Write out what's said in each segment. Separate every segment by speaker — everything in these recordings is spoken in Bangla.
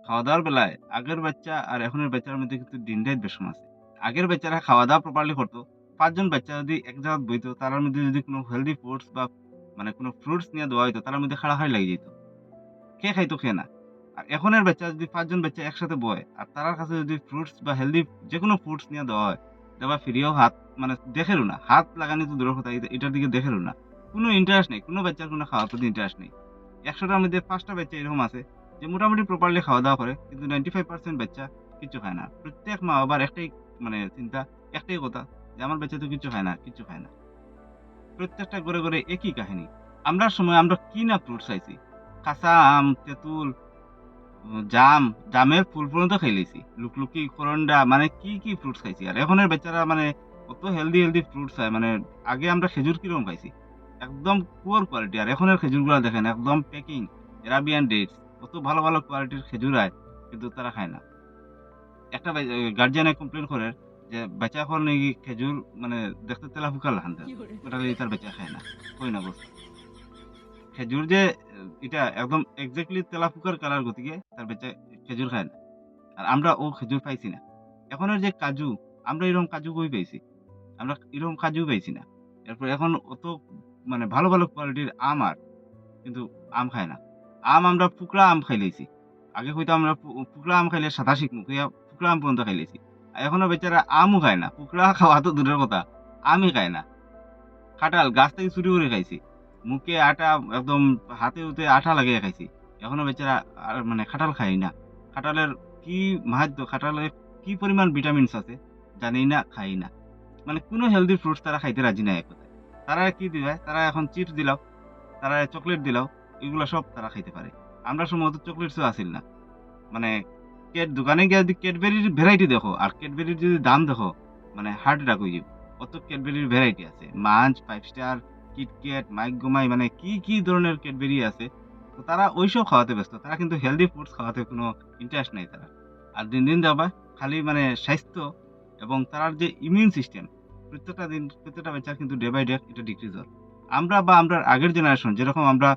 Speaker 1: খাওয়া-দাওয়ার বেলায় আগের বাচ্চা আর এখনের বাচ্চার মধ্যে কিন্তু দিনরাত বেশম আছে। আগের বাচ্চারা খাওয়া-দাওয়া প্রপারলি করত। ৫ জন বাচ্চা যদি এক জায়গায় বইতো, তারার মধ্যে যদি কোন হেলথি ফুডস বা মানে কোন ফ্রুটস নিয়ে দেওয়া হইতো, তারার মধ্যে খাড়াখাড়ি লাগি যাইত। কে খাইতো, কে না। আর এখনের বাচ্চা যদি ৫ জন বাচ্চা একসাথে বয়, আর তারার কাছে যদি ফ্রুটস বা হেলথি যেকোনো ফ্রুটস নিয়ে দেওয়া হয়, দেখবা ফিরিয়েও হাত মানে দেখেরও না। হাত লাগানি তো দূরের কথা, এটার দিকে দেখেরও না। কোন ইন্টারেস্ট নেই। কোন বাচ্চার কোন খাওয়ার প্রতি ইন্টারেস্ট নেই। ১০০ টার মধ্যে ৫ টা বাচ্চা এরকম আছে যে মোটামুটি প্রপারলি খাওয়া-দাওয়া করে। কিন্তু 95% বাচ্চা কিচ্ছু খায় না। প্রত্যেক মা-বাবার একটাই মানে চিন্তা, একটাই কথা যে আমার বাচ্চা তো কিচ্ছু খায় না, কিচ্ছু খায় না। প্রত্যেকটা ঘরে, ঘরে একই কাহিনী। আমরার সময় আমরা কি না ফ্রুটস খাইছি। কাঁচা আম, তেঁতুল, জাম, জামের ফুল পর্যন্ত খাইলেছি। লুকলুকি, করন্ডা মানে কি ফ্রুটস খাইছি। আর এখনের বাচ্চারা মানে কত হেলথি ফ্রুটস খায়। মানে আগে আমরা খেজুর কিরকম খাইছি। একদম পুয়ার কোয়ালিটি। আর এখনের খেজুরগুলা দেখেন একদম প্যাকিং, এরাবিয়ান ডেটস। কত ভালো কোয়ালিটির খেজুর আয়, কিন্তু তারা খায় না। একটা গার্ডিয়ানে কমপ্লেইন করে যে বাচ্চা এখন নাকি খেজুর মানে দেখতে তেলাপোকা লাহান দেয়। ওটা লইয়া তার বাচ্চা খায় না। কই না বস। খেজুর যে এটা একদম এক্সাক্টলি তেলাপোকার কালার গতিকে তার বাচ্চা খেজুর খায় না। আর আমরা ও খেজুর পাইছি না। এখনের যে কাজু, আমরা এরকম কাজু কই পাইছি? আমরা এরকম কাজু পাইছি না। এরপর এখন অত মানে ভালো কোয়ালিটির আম আর কিন্তু আম খায় না। আমরা পুকরা আম খাইলেছি। আগে কইতাম আমরা পুকরা আম খাইলে সাদা শিখমু কইয়া পুকরা আম পর্যন্ত খাইলেছি। আর এখনো বেচারা আমও খায় না। পুকরা খাওয়া তো দূরের কথা, আমই খায় না। কাঁঠাল গাছ থেকে চুরি করে খাইছি। মুখে আটা একদম হাতে-হুতে আঠা লাগাইয়া খাইছি। এখনো বেচারা আর মানে কাঁঠাল খায়ই না। কাঁঠালের কি মাহাত্ম্য, কাঁঠালের কি পরিমাণ ভিটামিনস আছে জানি না, খাই না। মানে কোন হেলথি ফ্রুটস তারা খাইতে রাজি না এক কথায়। তারা কি দিবে? তারা এখন চিপস দিলাও, তারা চকোলেট দিলাও, এগুলা সব তারা খাইতে পারে। আমরা সময় অত চকোলেটসও আছিল না। মানে দোকানে গিয়া যদি ক্যাডবেরির ভ্যারাইটি দেখো আর ক্যাডবেরির যদি দাম দেখো, মানে হার্ট অ্যাটাক হয়ে যাবে। কত ক্যাডবেরির ভ্যারাইটি আছে। মাঞ্চ, 5 স্টার, কিটক্যাট, মাইকগোমাই মানে কি ধরনের ক্যাডবেরি আছে। তো তারা ঐসব খাওয়াতে ব্যস্ত। তারা কিন্তু হেলথি ফুডস খাওয়াতে কোনো ইন্টারেস্ট নাই তারা। আর দিন যাবা খালি মানে স্বাস্থ্য এবং তার যে ইমিউন সিস্টেম প্রত্যেকটা বাচ্চার কিন্তু ডে বাই ডে এটা ডিক্রিজ হয়। আমরার আগের জেনারেশন যেরকম আমরা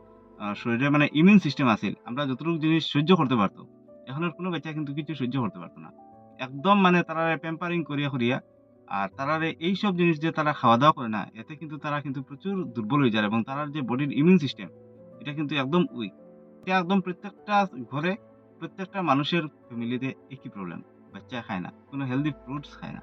Speaker 1: শরীরে মানে ইমিউন সিস্টেম আছিল, আমরা যতটুকু জিনিস সহ্য করতে পারত। এখনের কোনো বাচ্চা কিন্তু কিছু সহ্য করতে পারত না। একদম মানে তারারে প্যাম্পারিং করিয়া আর তারারে এইসব জিনিস যে তারা খাওয়া-দাওয়া করে না, এতে কিন্তু তারা কিন্তু প্রচুর দুর্বল হয়ে যায় এবং তারার যে বডির ইমিউন সিস্টেম এটা কিন্তু একদম উইক। এটা একদম প্রত্যেকটা ঘরে, প্রত্যেকটা মানুষের ফ্যামিলিতে একই প্রবলেম। বাচ্চা খায় না। কোনো হেলথি ফ্রুটস খায় না।